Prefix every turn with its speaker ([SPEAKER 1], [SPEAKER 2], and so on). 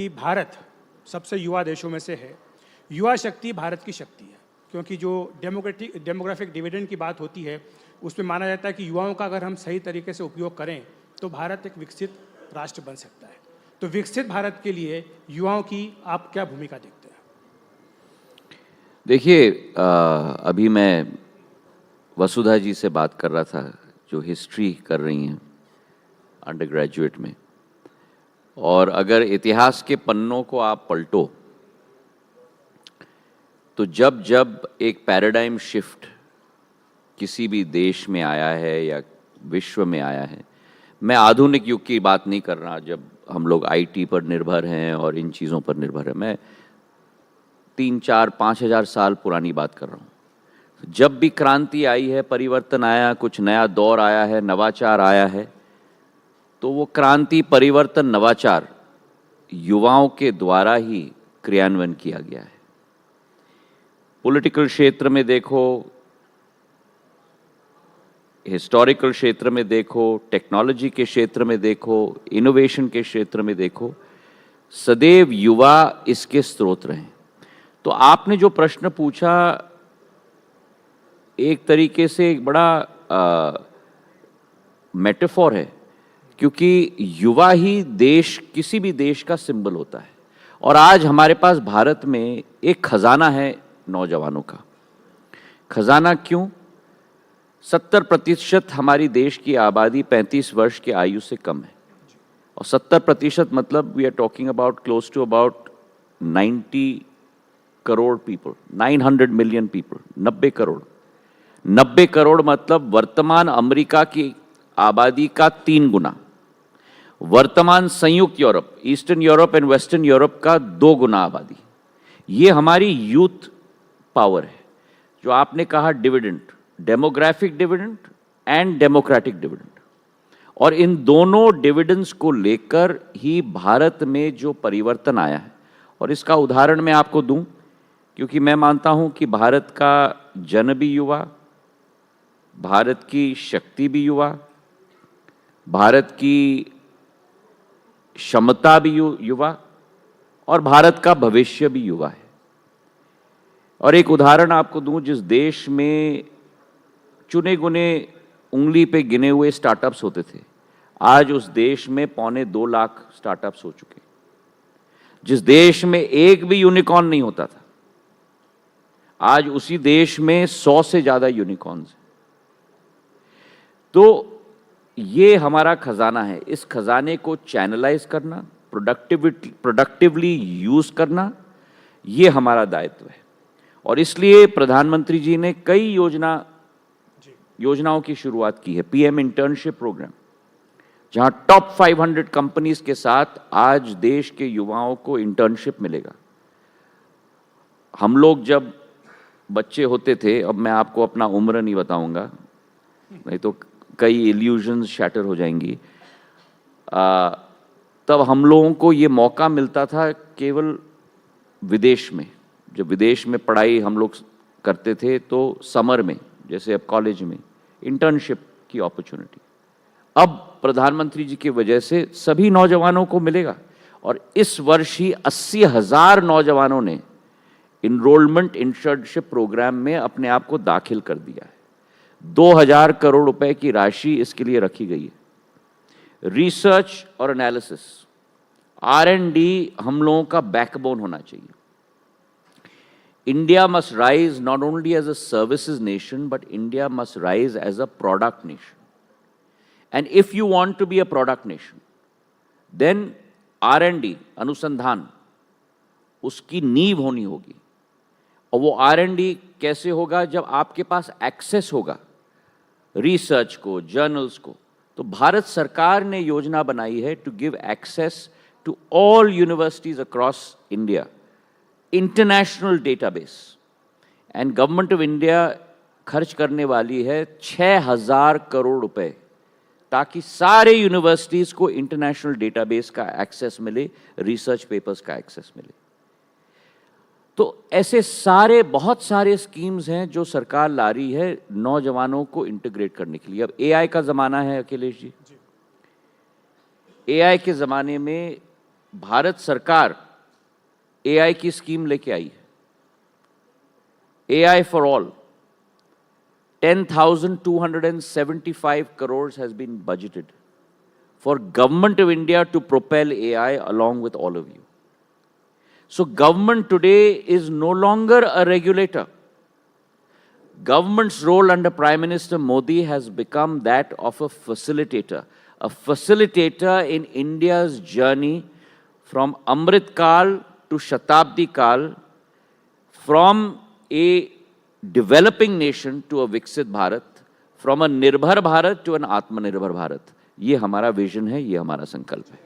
[SPEAKER 1] कि भारत सबसे युवा देशों में से है। युवा शक्ति भारत की शक्ति है, क्योंकि जो डेमोग्राफिक डिविडेंड की बात होती है उसमें माना जाता है कि युवाओं का अगर हम सही तरीके से उपयोग करें तो भारत एक विकसित राष्ट्र बन सकता है। तो विकसित भारत के लिए युवाओं की आप क्या भूमिका देखते हैं?
[SPEAKER 2] देखिए, अभी मैं वसुधा जी से बात कर रहा था जो हिस्ट्री कर रही हैं अंडर ग्रेजुएट में, और अगर इतिहास के पन्नों को आप पलटो तो जब जब एक पैराडाइम शिफ्ट किसी भी देश में आया है या विश्व में आया है, मैं आधुनिक युग की बात नहीं कर रहा जब हम लोग आईटी पर निर्भर हैं और इन चीज़ों पर निर्भर हैं, मैं 3-4-5 हज़ार साल पुरानी बात कर रहा हूँ। जब भी क्रांति आई है, परिवर्तन आया, कुछ नया दौर आया है, नवाचार आया है, तो वो क्रांति, परिवर्तन, नवाचार युवाओं के द्वारा ही क्रियान्वयन किया गया है। पॉलिटिकल क्षेत्र में देखो, हिस्टोरिकल क्षेत्र में देखो, टेक्नोलॉजी के क्षेत्र में देखो, इनोवेशन के क्षेत्र में देखो, सदैव युवा इसके स्रोत रहे। तो आपने जो प्रश्न पूछा एक तरीके से एक बड़ा मेटाफोर है, क्योंकि युवा ही देश, किसी भी देश का सिंबल होता है। और आज हमारे पास भारत में एक खजाना है नौजवानों का। खजाना क्यों? 70% हमारी देश की आबादी 35 वर्ष की आयु से कम है, और 70% मतलब we are talking about close to about 90 crore people, 900 million people, 90 crore मतलब वर्तमान अमेरिका की आबादी का 3 गुना, वर्तमान संयुक्त Europe, eastern Europe and western Europe का 2 गुना आबादी। ये हमारी यूथ पावर है। जो आपने कहा dividend, demographic dividend and democratic dividend, और इन दोनों डिविडेंड्स को लेकर ही भारत में जो परिवर्तन आया है, और इसका उदाहरण मैं आपको दूं, क्योंकि मैं मानता हूं कि भारत का जन भी युवा, भारत की शक्ति भी युवा, भारत की क्षमता भी युवा, और भारत का भविष्य भी युवा है। और एक उदाहरण आपको दूं, जिस देश में चुने गुने उंगली पे गिने हुए स्टार्टअप्स होते थे, आज उस देश में 2.25 लाख स्टार्टअप्स हो चुके। जिस देश में एक भी यूनिकॉर्न नहीं होता था, आज उसी देश में 100 से ज्यादा यूनिकॉर्न्स हैं। तो ये हमारा खजाना है। इस खजाने को चैनलाइज करना, प्रोडक्टिवली यूज करना, ये हमारा दायित्व है। और इसलिए प्रधानमंत्री जी ने कई योजनाओं की शुरुआत की है। पीएम इंटर्नशिप प्रोग्राम, जहां टॉप 500 कंपनीज के साथ आज देश के युवाओं को इंटर्नशिप मिलेगा। हम लोग जब बच्चे होते थे, अब मैं आपको अपना उम्र नहीं बताऊंगा, नहीं तो कई इल्यूजन्स शैटर हो जाएंगी, तब हम लोगों को ये मौका मिलता था केवल विदेश में। जब विदेश में पढ़ाई हम लोग करते थे तो समर में, जैसे अब कॉलेज में, इंटर्नशिप की अपॉर्चुनिटी अब प्रधानमंत्री जी की वजह से सभी नौजवानों को मिलेगा। और इस वर्ष ही 80,000 नौजवानों ने इनरोलमेंट इंटर्नशिप प्रोग्राम में अपने आप को दाखिल कर दिया है। 2,000 करोड़ रुपए की राशि इसके लिए रखी गई है। रिसर्च और एनालिसिस, R&D हम लोगों का बैकबोन होना चाहिए। India must rise not only as a services nation, but India must rise as a product nation. And if you want to be a product nation, then R&D, अनुसंधान, उसकी नींव होनी होगी। और वो R&D कैसे होगा? जब आपके पास एक्सेस होगा रिसर्च को, जर्नल्स को। तो भारत सरकार ने योजना बनाई है to give access to all universities across India, international database. And government of India खर्च करने वाली है 6,000 करोड़ रुपए, ताकि सारे यूनिवर्सिटीज को इंटरनेशनल डेटाबेस का एक्सेस मिले, रिसर्च पेपर्स का एक्सेस मिले। तो ऐसे बहुत सारे स्कीम्स हैं जो सरकार ला रही है नौजवानों को इंटीग्रेट करने के लिए। अब एआई का जमाना है अखिलेश जी। एआई के जमाने में भारत सरकार एआई की स्कीम लेके आई है, AI for all. 10,275 crores has been budgeted for Government of India to propel AI along with all of you. So government today is no longer a regulator. Government's role under Prime Minister Modi has become that of a facilitator in India's journey from Amrit Kal to Shatabdi Kal, from a developing nation to a Viksit Bharat, from a Nirbhar Bharat to an Atmanirbhar Bharat. ये हमारा vision है, ये हमारा संकल्प है.